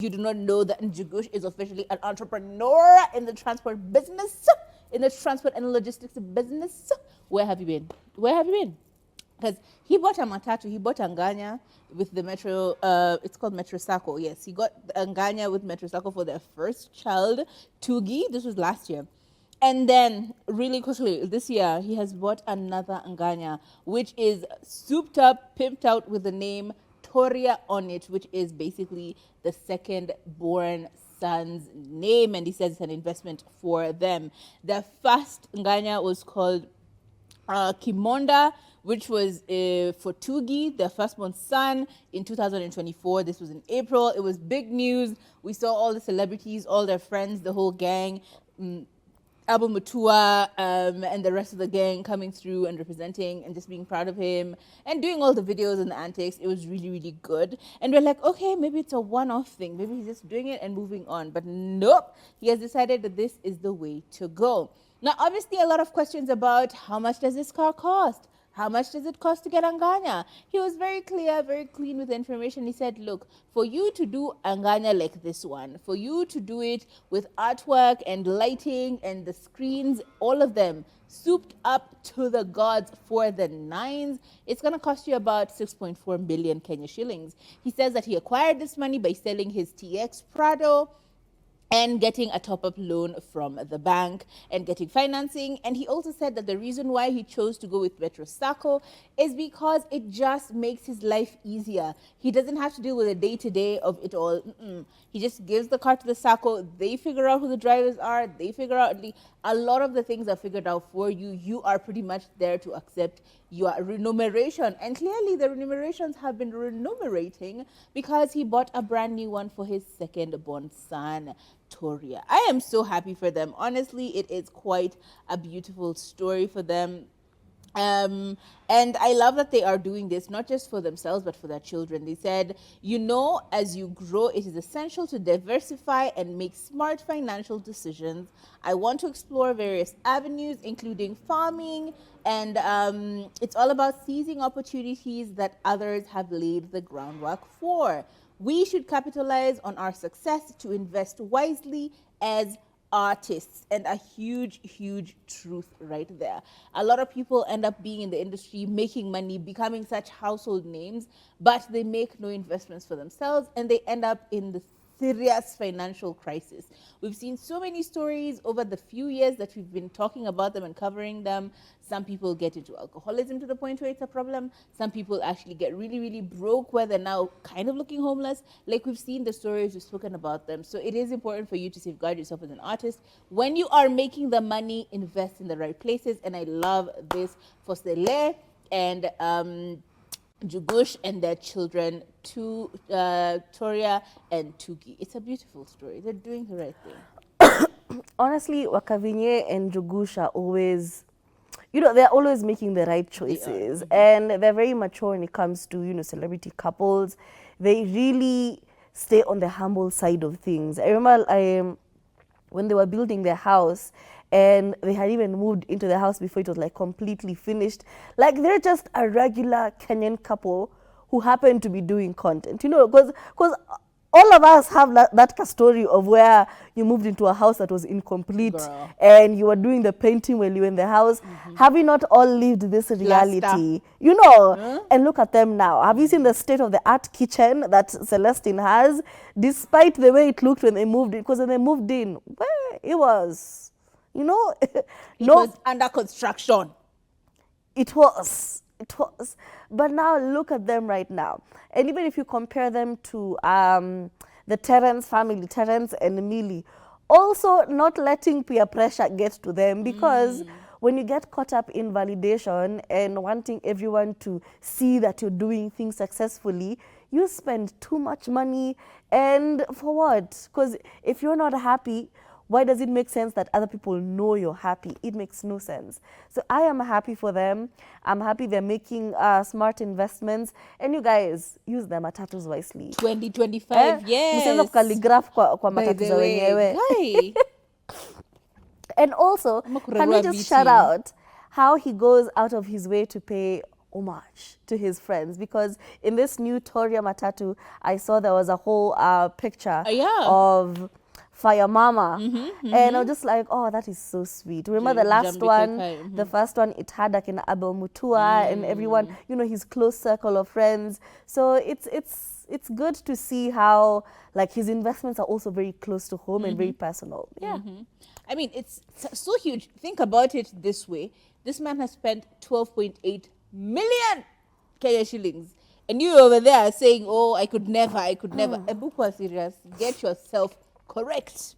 you do not know that Njugush is officially an entrepreneur in the transport business, in the transport and logistics business. Where have you been? Where have you been? Because he bought a matatu, he bought Anganya with the Metro, it's called Metro Sacco. Yes, he got Anganya with Metro Sacco for their first child, Tugi. This was last year. And then, really quickly, this year, he has bought another Anganya, which is souped up, pimped out with the name Toria on it, which is basically the second born son's name. And he says it's an investment for them. The first Nganya was called Kimonda, which was for Tugi, their firstborn son, in 2024. This was in April. It was big news. We saw all the celebrities, all their friends, the whole gang, Abu Mutua, and the rest of the gang coming through and representing and just being proud of him and doing all the videos and the antics. It was really, really good. And we're like, okay, maybe it's a one-off thing. Maybe he's just doing it and moving on. But nope, he has decided that this is the way to go. Now, obviously, a lot of questions about how much does this car cost? How much does it cost to get Anganya? He was very clear, very clean with the information. He said, look, for you to do Anganya like this one, for you to do it with artwork and lighting and the screens, all of them souped up to the gods for the nines, it's going to cost you about 6.4 million Kenya shillings. He says that he acquired this money by selling his TX Prado and getting a top-up loan from the bank and getting financing. And he also said that the reason why he chose to go with Metro Sacco is because it just makes his life easier. He doesn't have to deal with the day-to-day of it all. He just gives the car to the Sacco. They figure out who the drivers are. They figure out a lot of the things are figured out for you. You are pretty much there to accept your remuneration. And clearly the remunerations have been remunerating because he bought a brand new one for his second-born son, Toria. I am so happy for them. Honestly, it is quite a beautiful story for them. And I love that they are doing this, not just for themselves, but for their children. They said, you know, as you grow, it is essential to diversify and make smart financial decisions. I want to explore various avenues, including farming, and it's all about seizing opportunities that others have laid the groundwork for. We should capitalize on our success to invest wisely as artists, and a huge, huge truth right there. A lot of people end up being in the industry, making money, becoming such household names, but they make no investments for themselves, and they end up in the serious financial crisis. We've seen so many stories over the few years that we've been talking about them and covering them. Some people get into alcoholism to the point where it's a problem. Some people actually get really, really broke where they're now kind of looking homeless. Like we've seen the stories, we've spoken about them. So it is important for you to safeguard yourself as an artist. When you are making the money, invest in the right places. And I love this for Sele and Njugush and their children, Toria and Tugi. It's a beautiful story. They're doing the right thing. Honestly, Wakavinye and Njugush are always, you know, they're always making the right choices. And they're very mature when it comes to, you know, celebrity couples. They really stay on the humble side of things. I remember when they were building their house, and they had even moved into the house before it was like completely finished. Like they're just a regular Kenyan couple who happen to be doing content, you know, because all of us have that story of where you moved into a house that was incomplete. Girl. And you were doing the painting while you were in the house. Have we not all lived this reality? You know, and look at them now. Have you seen the state of the art kitchen that Celestine has, despite the way it looked when they moved in? Because when they moved in, well, it was, you know, it was under construction. It was. But now look at them right now. And even if you compare them to the Terence family, Terence and Millie, also not letting peer pressure get to them, because when you get caught up in validation and wanting everyone to see that you're doing things successfully, you spend too much money. And for what? Because if you're not happy, why does it make sense that other people know you're happy? It makes no sense. So I am happy for them. I'm happy they're making smart investments. And you guys, use their matatus wisely. 2025, yes. Msianza kukalligraph kwa matatu za wenyewe. And also, can we just shout out how he goes out of his way to pay homage to his friends, because in this new Toria matatu, I saw there was a whole picture Yeah. of Fire Mama, and I was just like, oh, that is so sweet. Remember the last Jambi one, Kekai, the first one, it had like an Abel Mutua and everyone, you know, his close circle of friends. So it's good to see how like his investments are also very close to home and very personal. Yeah. I mean, it's so huge. Think about it this way. This man has spent 12.8 million Kenya shillings. And you over there saying, oh, I could never. Ebuku, serious. Get yourself correct.